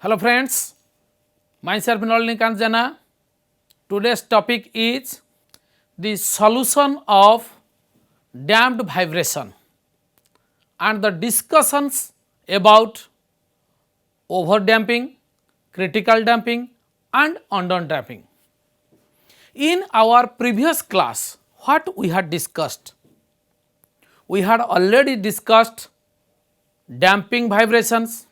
Hello friends, myself Nolinikant Jana. Today's topic is the solution of damped vibration and the discussions about over damping, critical damping and under damping. In our previous class, what we had discussed? We had already discussed damping vibrations,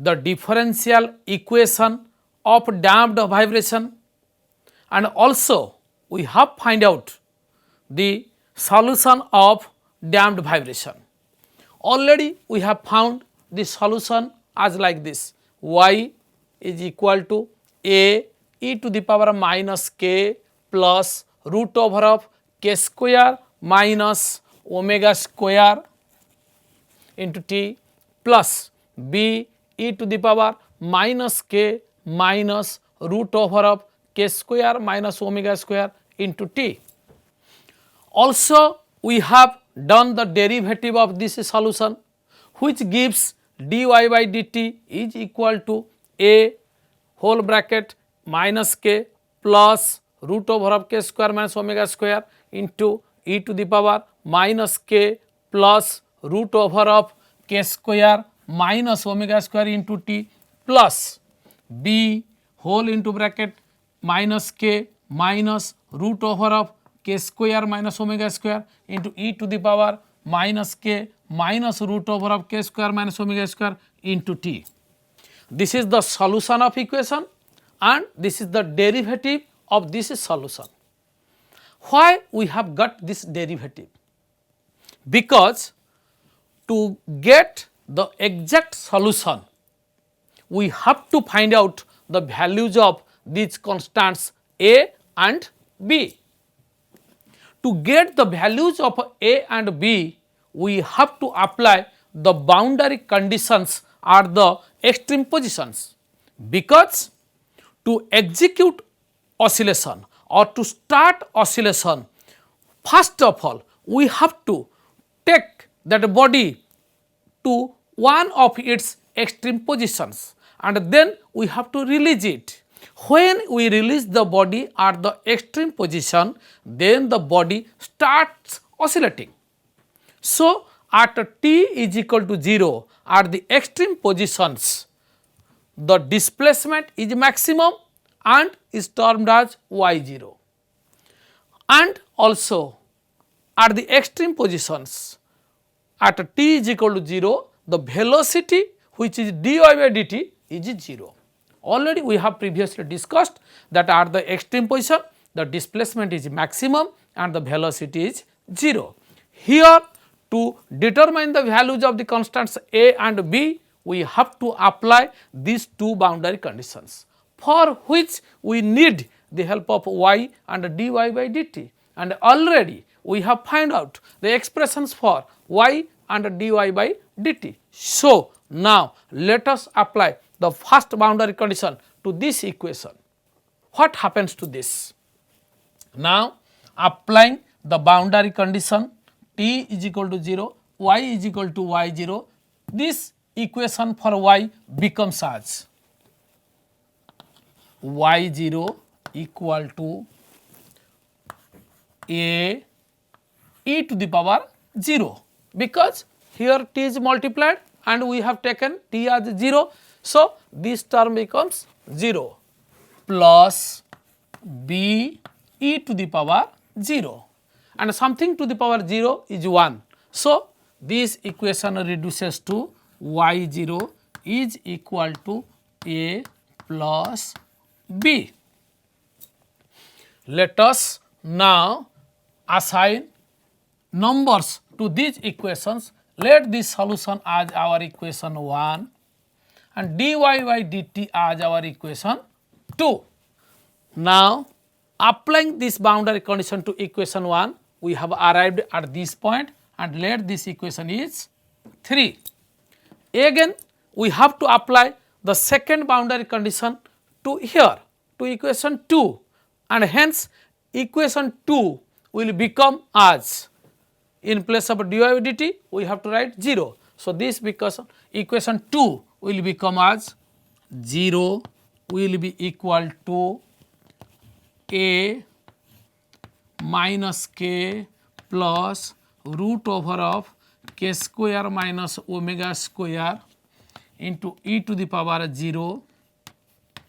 the differential equation of damped vibration, and also we have find out the solution of damped vibration. Already we have found the solution as like this: y is equal to a e to the power minus k plus root over of k square minus omega square into t plus b e to the power minus k minus root over of k square minus omega square into t. Also we have done the derivative of this solution, which gives dy by dt is equal to a whole bracket minus k plus root over of k square minus omega square into e to the power minus k plus root over of k square minus omega square into t plus b whole into bracket minus k minus root over of k square minus omega square into e to the power minus k minus root over of k square minus omega square into t. This is the solution of equation and this is the derivative of this solution. Why we have got this derivative? Because to get the exact solution, we have to find out the values of these constants a and b. To get the values of a and b, we have to apply the boundary conditions or the extreme positions, because to execute oscillation or to start oscillation, first of all we have to take that body to one of its extreme positions and then we have to release it. When we release the body at the extreme position, then the body starts oscillating. So, at t is equal to 0 at the extreme positions, the displacement is maximum and is termed as y0. And also at the extreme positions, at t is equal to 0, the velocity which is dy by dt is 0. Already we have previously discussed that at the extreme position the displacement is maximum and the velocity is 0. Here to determine the values of the constants a and b, we have to apply these two boundary conditions, for which we need the help of y and dy by dt, and already we have found out the expressions for y and dy by dt. So, now let us apply the first boundary condition to this equation. What happens to this? Now, applying the boundary condition t is equal to 0, y is equal to y0, this equation for y becomes as y0 equal to a e to the power 0, because here t is multiplied and we have taken t as 0. So, this term becomes 0 plus b e to the power 0 and something to the power 0 is 1. So, this equation reduces to y0 is equal to a plus b. Let us now assign numbers to these equations. Let this solution as our equation 1 and dy by dt as our equation 2. Now, applying this boundary condition to equation 1, we have arrived at this point and let this equation is 3. Again we have to apply the second boundary condition to here, to equation 2, and hence equation 2 will become as, in place of dy by dt we have to write 0. So, this because equation 2 will become as 0 will be equal to a minus k plus root over of k square minus omega square into e to the power 0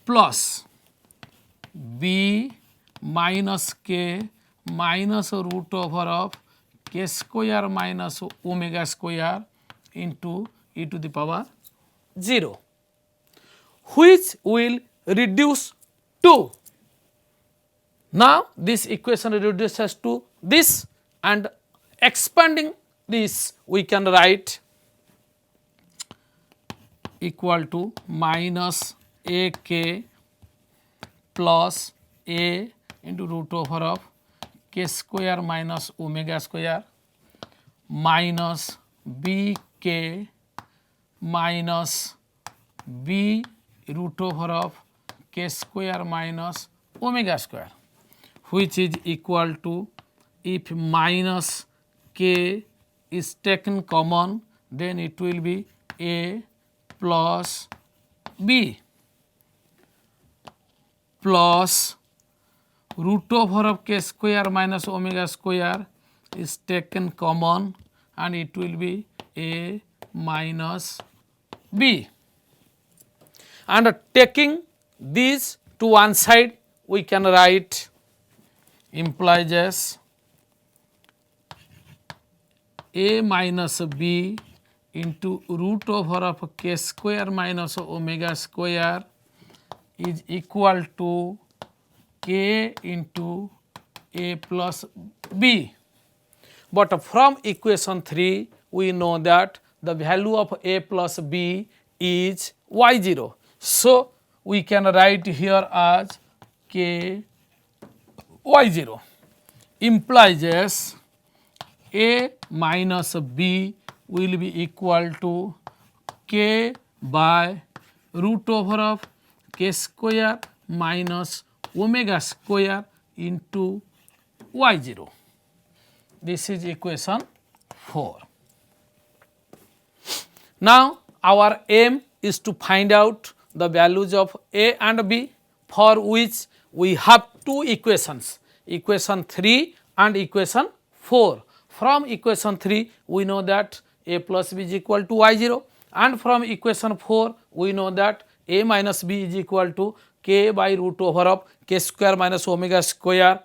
plus b minus k minus root over of k square minus omega square into e to the power 0, which will reduce to. Now this equation reduces to this, and expanding this we can write equal to minus ak plus a into root over of k square minus omega square minus bk minus b root over of k square minus omega square, which is equal to, if minus k is taken common, then it will be a plus b plus root over of k square minus omega square is taken common, and it will be a minus b. And taking these to one side, we can write implies as a minus b into root over of k square minus omega square is equal to k into a plus b. But from equation 3 we know that the value of a plus b is y0. So we can write here as k y0 implies as a minus b will be equal to k by root over of k square minus omega square into y0. This is equation 4. Now our aim is to find out the values of a and b, for which we have two equations, equation 3 and equation 4. From equation 3 we know that a plus b is equal to y0, and from equation 4 we know that a minus b is equal to k by root over of k square minus omega square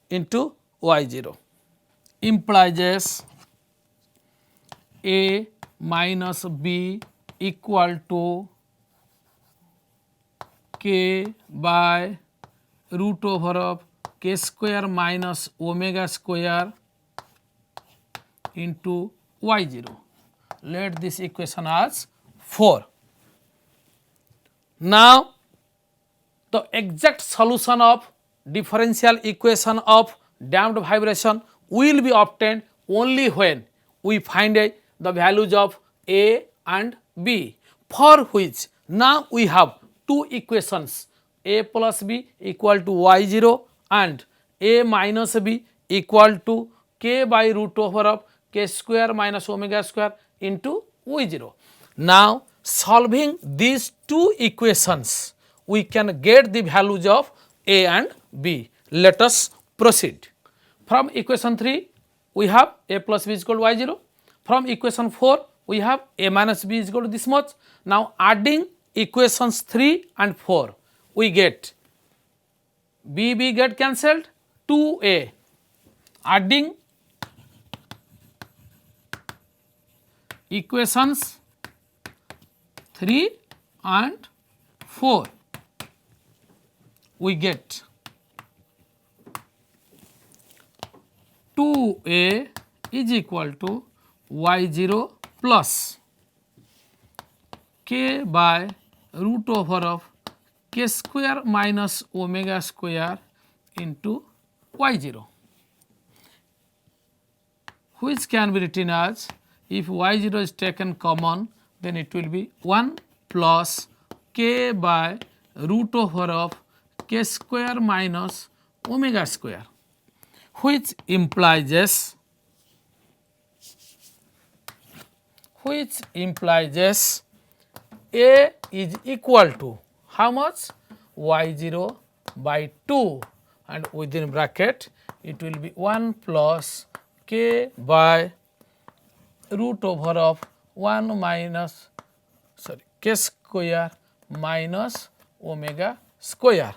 into y0. Implies a minus b equal to k by root over of k square minus omega square into y0. Let this equation as 4. Now the exact solution of differential equation of damped vibration will be obtained only when we find the values of a and b, for which now we have two equations, a plus b equal to y0 and a minus b equal to k by root over of k square minus omega square into y0. Now solving these two equations we can get the values of a and b. Let us proceed. From equation 3 we have a plus b is equal to y0. From equation 4 we have a minus b is equal to this much. Now adding equations 3 and 4 we get b get cancelled, 2a. Adding equations 3 and 4 we get 2a is equal to y0 plus k by root over of k square minus omega square into y0, which can be written as, if y0 is taken common, then it will be 1 plus k by root over of k square minus omega square, which implies A is equal to how much? y0 by 2, and within bracket it will be 1 plus k by root over of 1 minus k square minus omega square.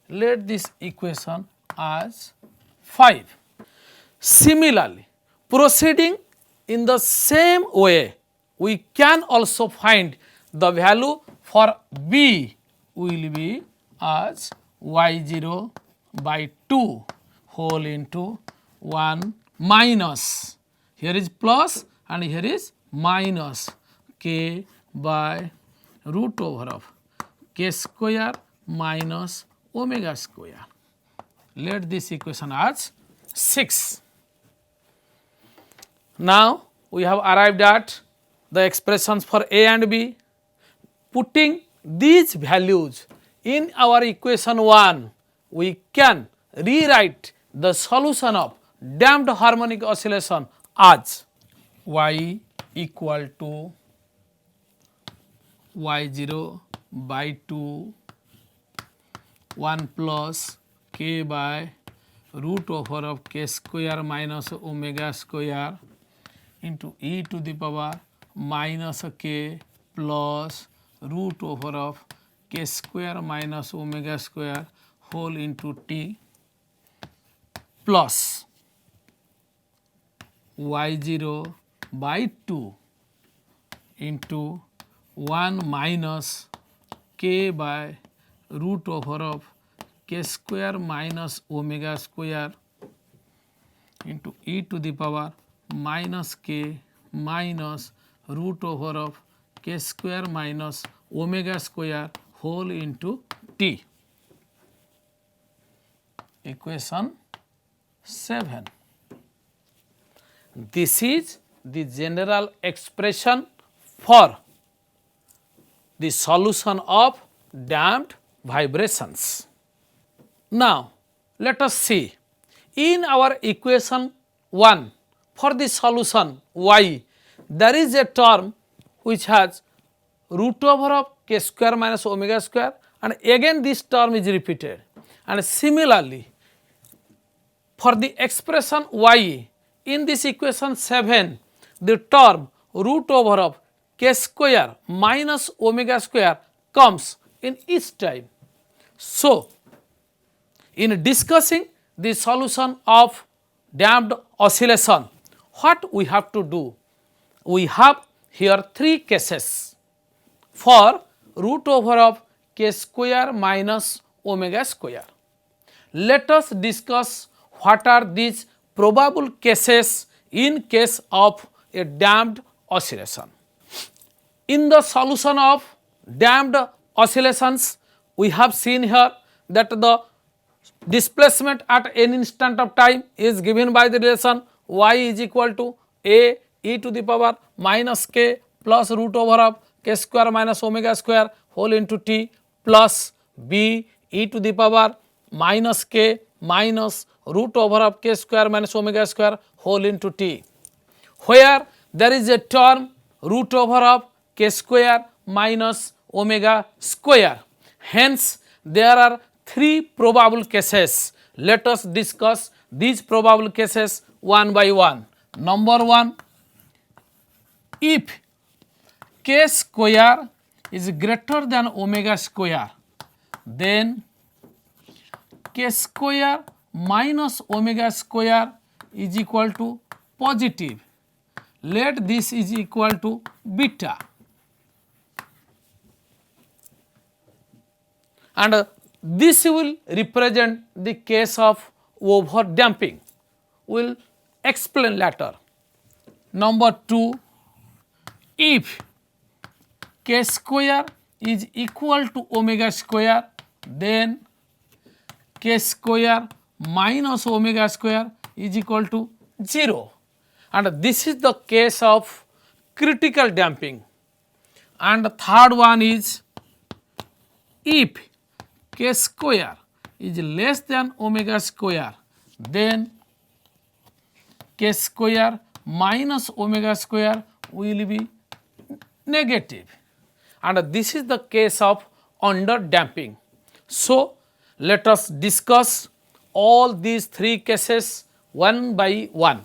Let this equation as 5. Similarly, proceeding in the same way, we can also find the value for B will be as y0 by 2 whole into 1 minus, here is plus and here is minus k by root over of k square minus omega square. Let this equation as 6. Now, we have arrived at the expressions for A and B. Putting these values in our equation 1, we can rewrite the solution of damped harmonic oscillation as y equal to y0 by 2 1 plus k by root over of k square minus omega square into e to the power minus k plus root over of k square minus omega square whole into t plus y0 by 2 into 1 minus k by root over of k square minus omega square into e to the power minus k minus root over of k square minus omega square whole into t. Equation 7. This is the general expression for the solution of damped vibrations. Now, let us see in our equation 1 for the solution y, there is a term which has root over of k square minus omega square, and again this term is repeated. And similarly, for the expression y in this equation 7, the term root over of k square minus omega square comes in each time. So, in discussing the solution of damped oscillation, what we have to do? We have here 3 cases for root over of k square minus omega square. Let us discuss what are these probable cases in case of a damped oscillation. In the solution of damped oscillations, we have seen here that the displacement at any instant of time is given by the relation y is equal to a e to the power minus k plus root over of k square minus omega square whole into t plus b e to the power minus k minus root over of k square minus omega square whole into t, where there is a term root over of k square minus omega square. Hence, there are 3 probable cases. Let us discuss these probable cases one by one. Number 1, if k square is greater than omega square, then k square minus omega square is equal to positive. Let this is equal to beta, and this will represent the case of over damping. We will explain later. Number 2, if k square is equal to omega square, then k square minus omega square is equal to 0, and this is the case of critical damping. And the third one is if k square is less than omega square, then k square minus omega square will be negative, and this is the case of under damping. So, let us discuss all these three cases one by one.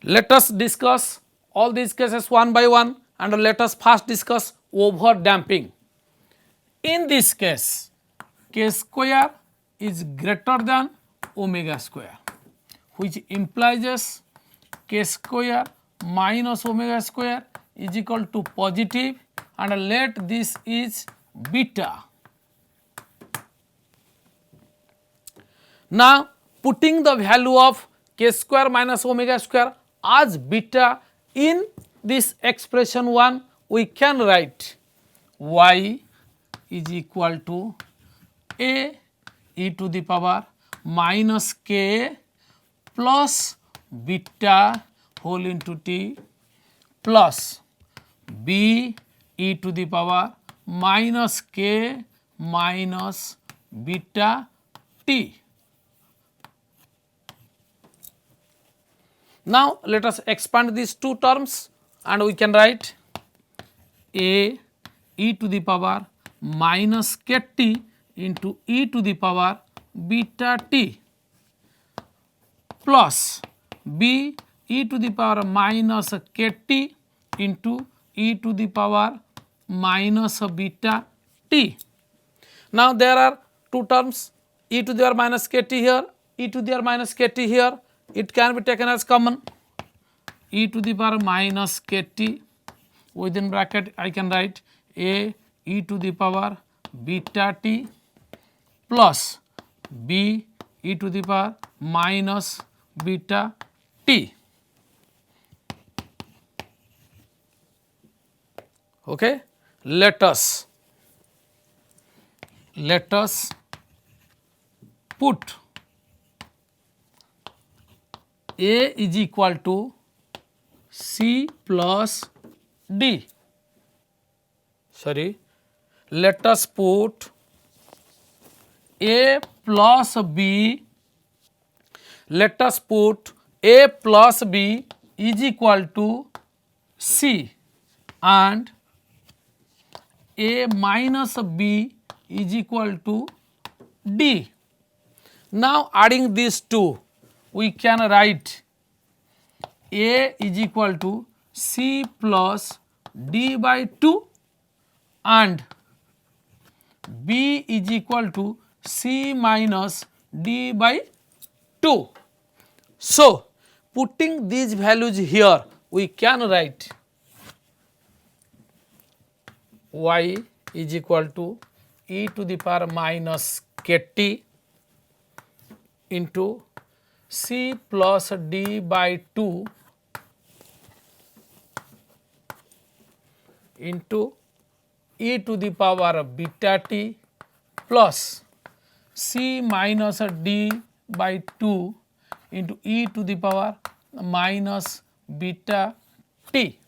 Let us discuss all these cases one by one, and let us first discuss over damping. In this case, k square is greater than omega square, which implies k square minus omega square is equal to positive, and let this is beta. Now, putting the value of k square minus omega square as beta in this expression 1, we can write y is equal to a e to the power minus k plus beta whole into t plus b e to the power minus k minus beta t. Now, let us expand these two terms, and we can write a e to the power minus kt into e to the power beta t plus b e to the power minus kt into e to the power minus beta t. Now, there are two terms, e to the power minus kt here, e to the power minus kt here. It can be taken as common, e to the power minus kt, within bracket I can write a e to the power beta t plus b e to the power minus beta t. Okay. Let us put a is equal to c plus d. Sorry, let us put a plus b. Let us put a plus b is equal to c and a minus b is equal to d. Now, adding these two, we can write a is equal to c plus d by 2 and b is equal to c minus d by 2. So, putting these values here, we can write y is equal to e to the power minus kt into c plus d by 2 into e to the power beta t plus c minus d by 2 into e to the power minus beta t.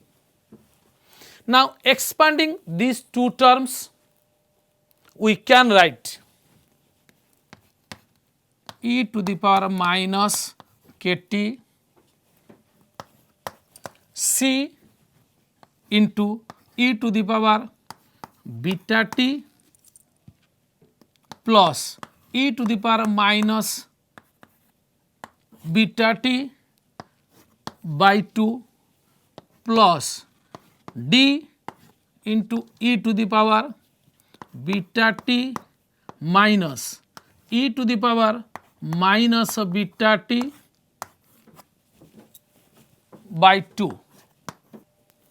Now, expanding these two terms, we can write e to the power minus kt c into e to the power beta t plus e to the power minus beta t by 2 plus d into e to the power beta t minus e to the power minus beta t by 2.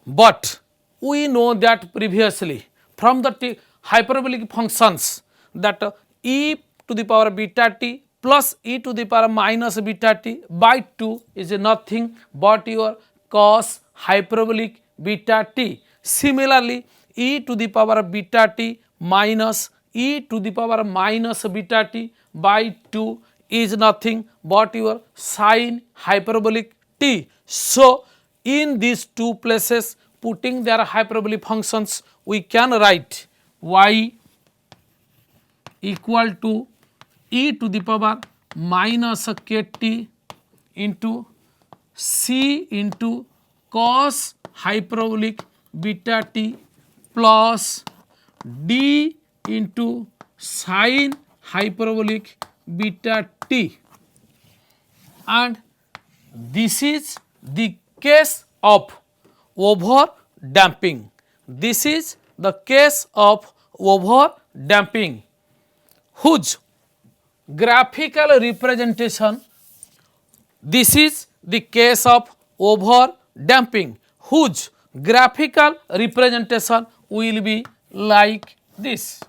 But we know that previously from the hyperbolic functions that e to the power beta t plus e to the power minus beta t by 2 is nothing but your cos hyperbolic beta t. Similarly, e to the power beta t minus e to the power minus beta t by 2 is nothing but your sin hyperbolic t. So, in these two places, putting their hyperbolic functions, we can write y equal to e to the power minus kt into c into cos hyperbolic beta t plus d into sin hyperbolic beta t, and this is the case of over damping. This is the case of over damping whose graphical representation, this is the case of over damping whose graphical representation will be like this.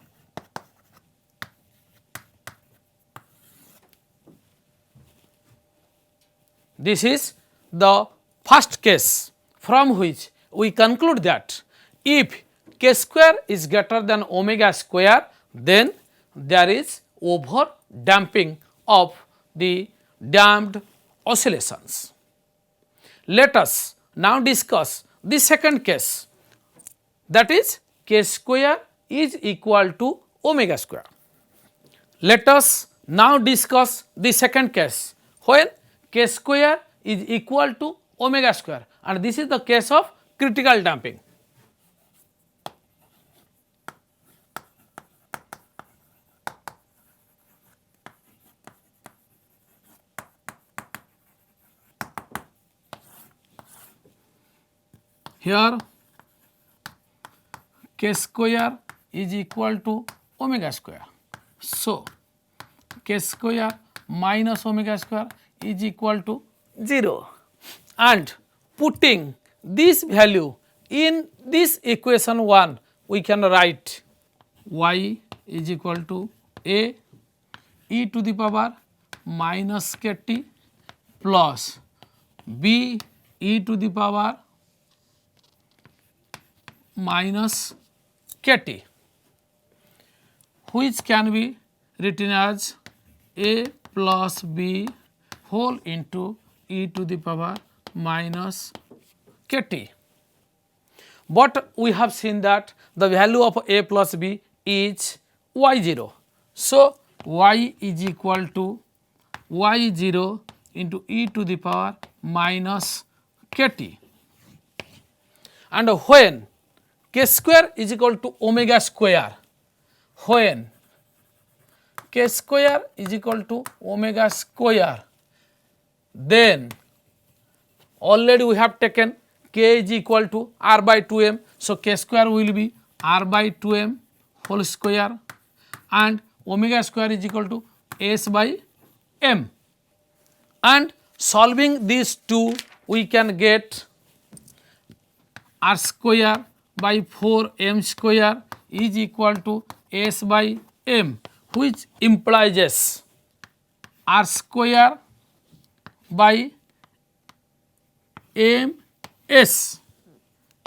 This is the first case from which we conclude that if k square is greater than omega square, then there is over damping of the damped oscillations. Let us now discuss the second case, that is k square is equal to omega square. Let us now discuss the second case when k square is equal to omega square, and this is the case of critical damping. Here k square is equal to omega square. So, k square minus omega square is equal to 0, and putting this value in this equation 1, we can write y is equal to a e to the power minus kt plus b e to the power minus kt, which can be written as a plus b whole into e to the power minus kt. But we have seen that the value of a plus b is y0. So, y is equal to y0 into e to the power minus kt, and when k square is equal to omega square, when k square is equal to omega square, then already we have taken k is equal to r by 2m. So, k square will be r by 2m whole square, and omega square is equal to s by m, and solving these two we can get r square by 4m square is equal to s by m, which implies r square by m s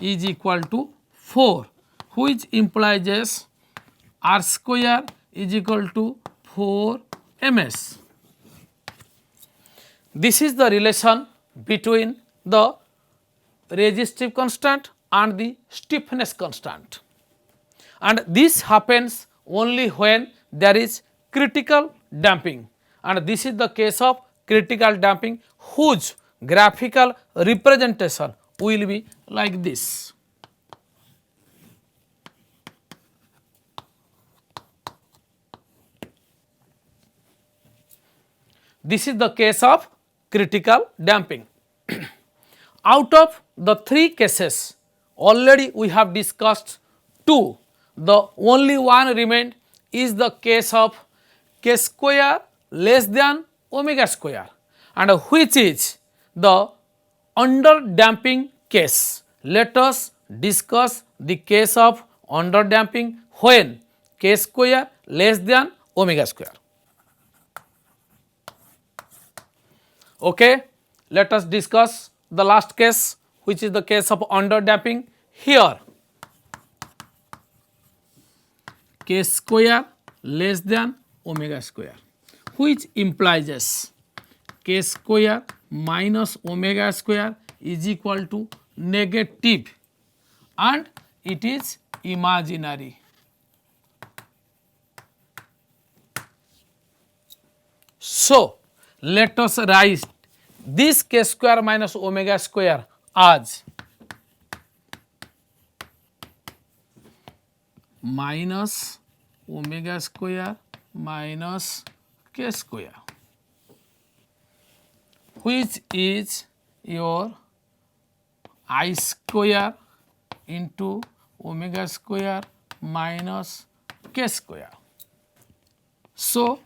is equal to 4, which implies r square is equal to 4 ms. This is the relation between the resistive constant and the stiffness constant, and this happens only when there is critical damping, and this is the case of critical damping whose graphical representation will be like this. This is the case of critical damping. Out of the three cases, already we have discussed two. The only one remained is the case of k square less than omega square, and which is the under damping case. Let us discuss the case of under damping when k square less than omega square. Okay, let us discuss the last case, which is the case of under damping. Here k square less than omega square, which implies k square minus omega square is equal to negative, and it is imaginary. So, let us write this k square minus omega square as minus omega square minus k square, which is your I square into omega square minus k square. So,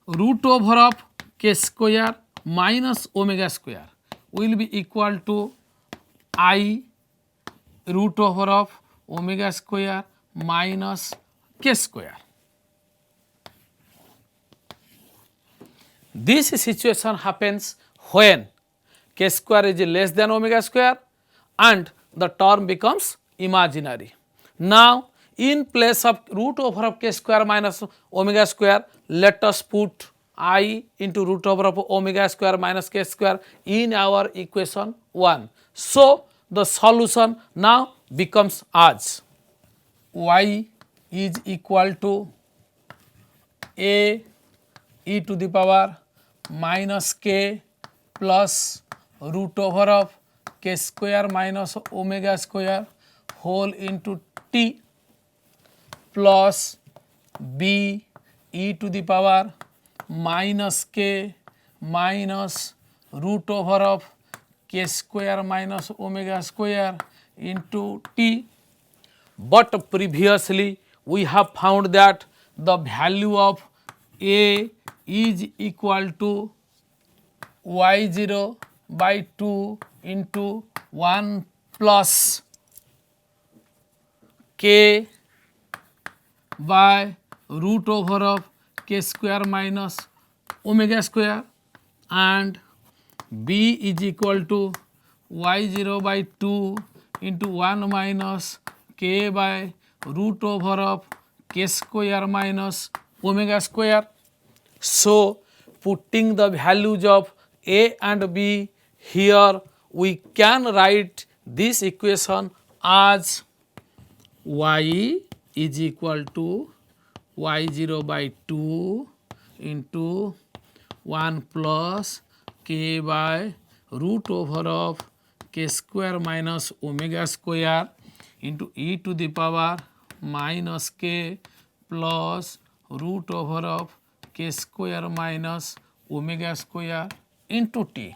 root over of k square minus omega square will be equal to I root over of omega square minus k square. This situation happens when k square is less than omega square and the term becomes imaginary. Now, in place of root over of k square minus omega square, let us put I into root over of omega square minus k square in our equation 1. So, the solution now becomes as y is equal to a e to the power minus k plus root over of k square minus omega square whole into t plus b e to the power minus k minus root over of k square minus omega square into t. But previously we have found that the value of a is equal to y0 by 2 into 1 plus k by root over of k square minus omega square, and b is equal to y0 by 2 into 1 minus k by root over of k square minus omega square. So, putting the values of a and b here, we can write this equation as y is equal to y0 by 2 into 1 plus k by root over of k square minus omega square into e to the power minus k plus root over of k square minus omega square into t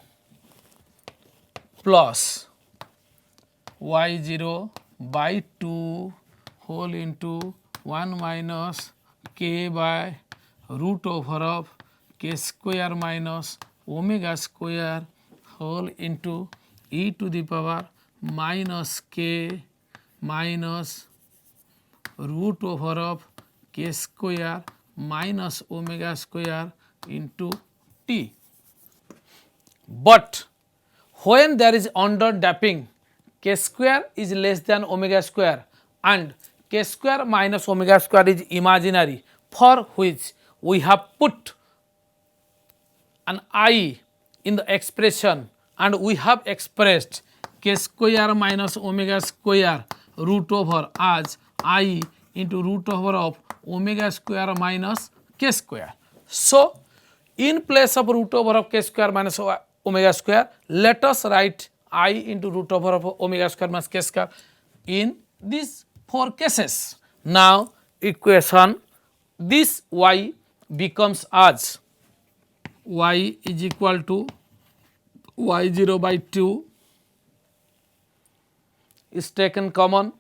plus y0 by 2 whole into 1 minus k by root over of k square minus omega square whole into e to the power minus k minus root over of k square minus omega square into t. But when there is under damping, k square is less than omega square and k square minus omega square is imaginary, for which we have put an I in the expression and we have expressed k square minus omega square root over as I into root over of omega square minus k square. So, in place of root over of k square minus omega square, let us write I into root over of omega square minus k square in these 4 cases. Now, equation this y becomes as y is equal to y0 by 2 is taken common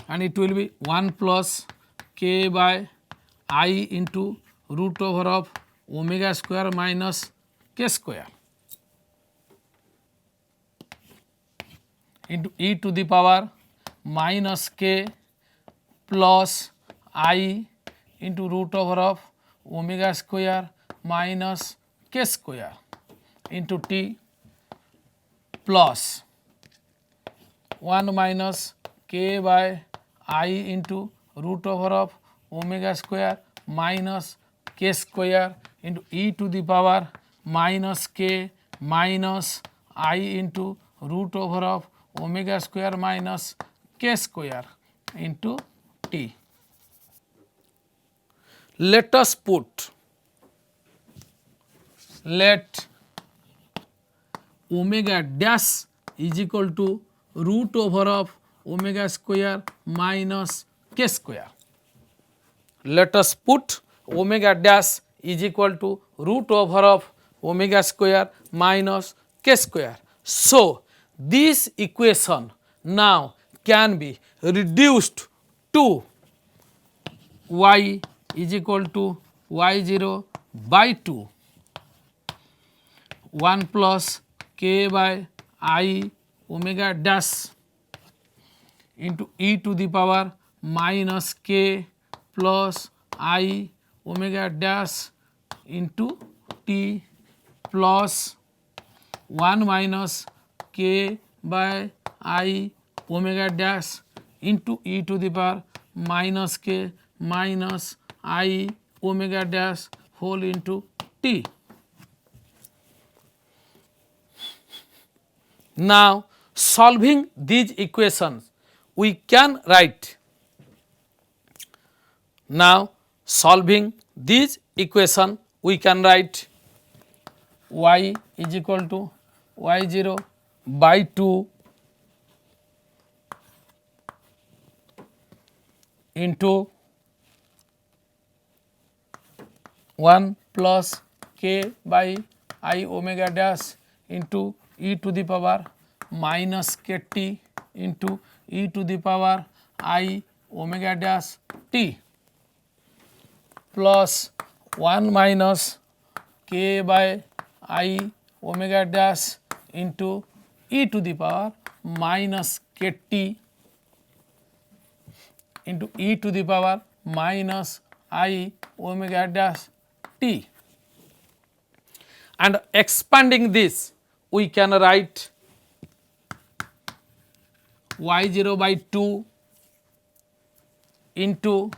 and it will be 1 plus k by I into root over of omega square minus k square into e to the power minus k plus I into root over of omega square minus k square into t plus 1 minus k by I into root over of omega square minus k square into e to the power minus k minus I into root over of omega square minus k square into t. Let us put, let omega dash is equal to root over of omega square minus k square. Let us put omega dash is equal to root over of omega square minus k square. So, this equation now can be reduced to y is equal to y0 by 2 1 plus k by I omega dash into e to the power minus k plus I omega dash into t plus 1 minus k by I omega dash into e to the power minus k minus I omega dash whole into t. Now, solving these equations, we can write. Now, solving this equation, we can write y is equal to y0 by 2 into 1 plus k by I omega dash into e to the power minus kt into e to the power I omega dash t plus 1 minus k by I omega dash into e to the power minus kt into e to the power minus I omega dash t. And expanding this, we can write y0 by 2 into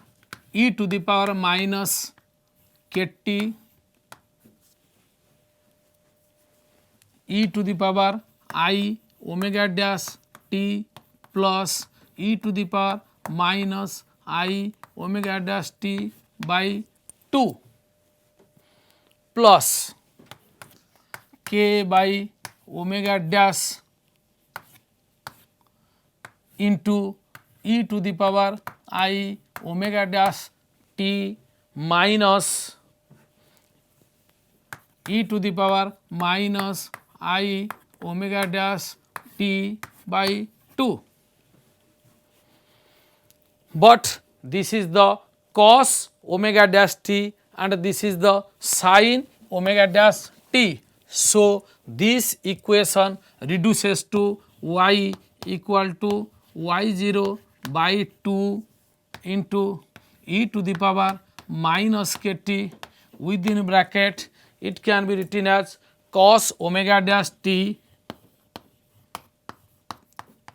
e to the power minus kt e to the power I omega dash t plus e to the power minus I omega dash t by 2 plus k by omega dash into e to the power I omega dash t minus e to the power minus I omega dash t by 2. But this is the cos omega dash t and this is the sin omega dash t. So, this equation reduces to y equal to y0 by 2 into e to the power minus kt within bracket it can be written as cos omega dash t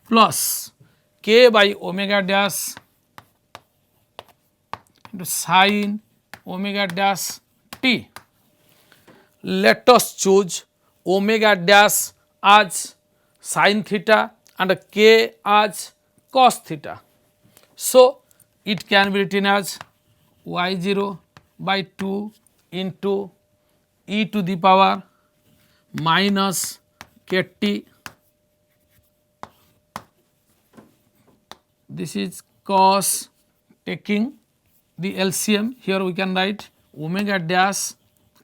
plus k by omega dash into sin omega dash t. Let us choose omega dash as sin theta and k as cos theta. So, it can be written as y0 by 2 into e to the power minus kt, this is cos, taking the LCM here we can write omega dash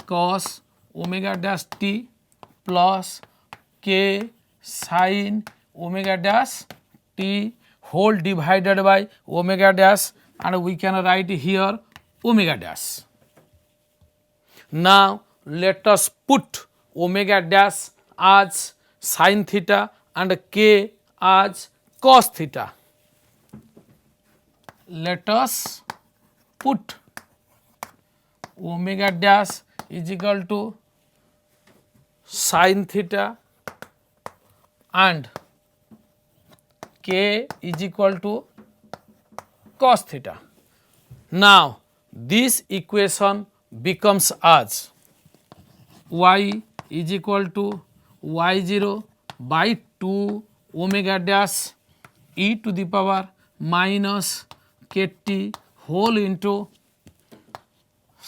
cos omega dash t plus k sin omega dash t whole divided by omega dash and we can write here omega dash. Now, let us put omega dash as sin theta and k as cos theta. Let us put omega dash is equal to sin theta and k is equal to cos theta. Now, this equation becomes as y is equal to y0 by 2 omega dash e to the power minus kt whole into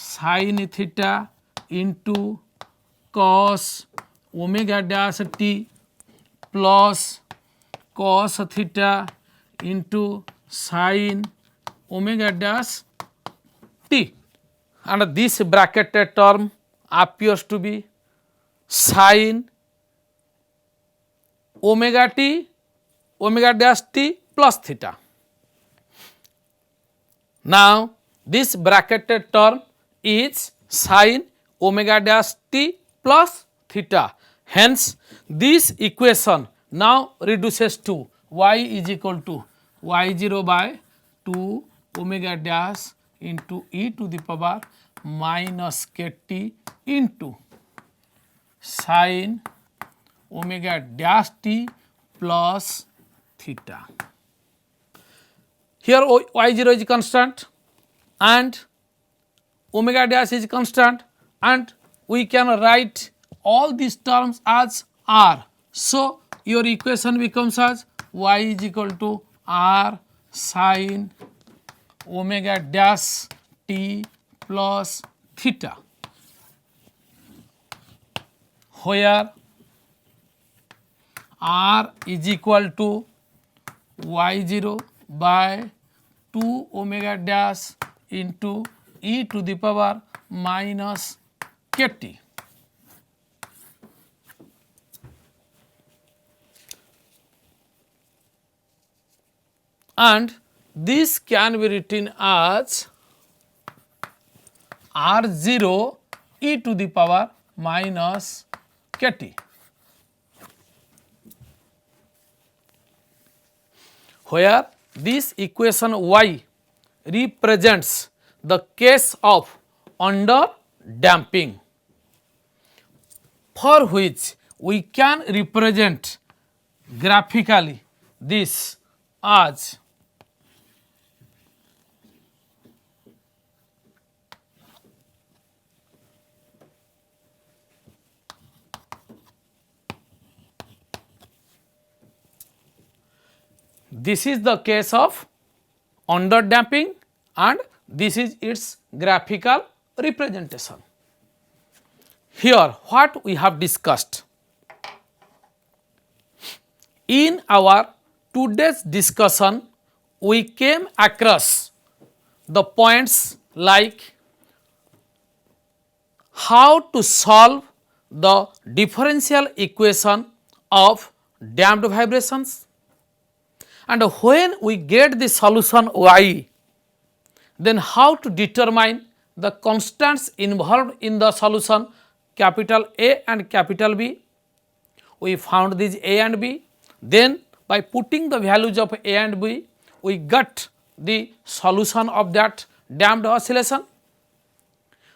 sin theta into cos omega dash t plus cos theta into sin omega dash t, and this bracketed term appears to be sin omega t omega dash t plus theta. Now, this bracketed term is sin omega dash t plus theta. Hence, this equation now reduces to y is equal to y0 by 2 omega dash into e to the power minus kt into sin omega dash t plus theta. Here y0 is constant and omega dash is constant, and we can write all these terms as r. So, your equation becomes as y is equal to r sin omega dash t plus theta, where r is equal to y0 by 2 omega dash into e to the power minus kt. And this can be written as r0 e to the power minus kt, where this equation y represents the case of under damping, for which we can represent graphically this as this is the case of under damping and this is its graphical representation. Here what we have discussed in our today's discussion, we came across the points like how to solve the differential equation of damped vibrations, and when we get the solution y, then how to determine the constants involved in the solution capital A and capital B. We found these A and B, then by putting the values of A and B, we got the solution of that damped oscillation.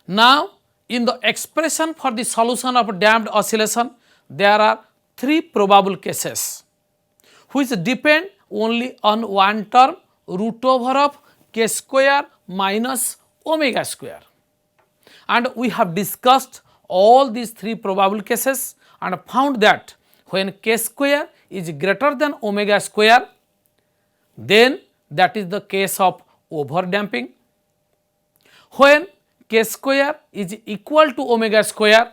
Now, in the expression for the solution of damped oscillation, there are 3 probable cases which depend only on one term, root over of k square minus omega square. And we have discussed all these 3 probable cases and found that when k square is greater than omega square, then that is the case of over damping. When k square is equal to omega square,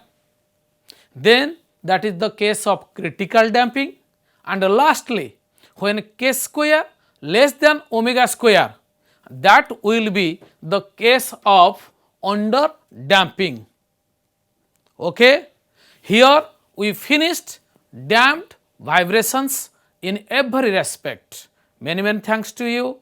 then that is the case of critical damping. And lastly, when k square less than omega square, that will be the case of under damping. Okay. Here we finished damped vibrations in every respect. Many thanks to you.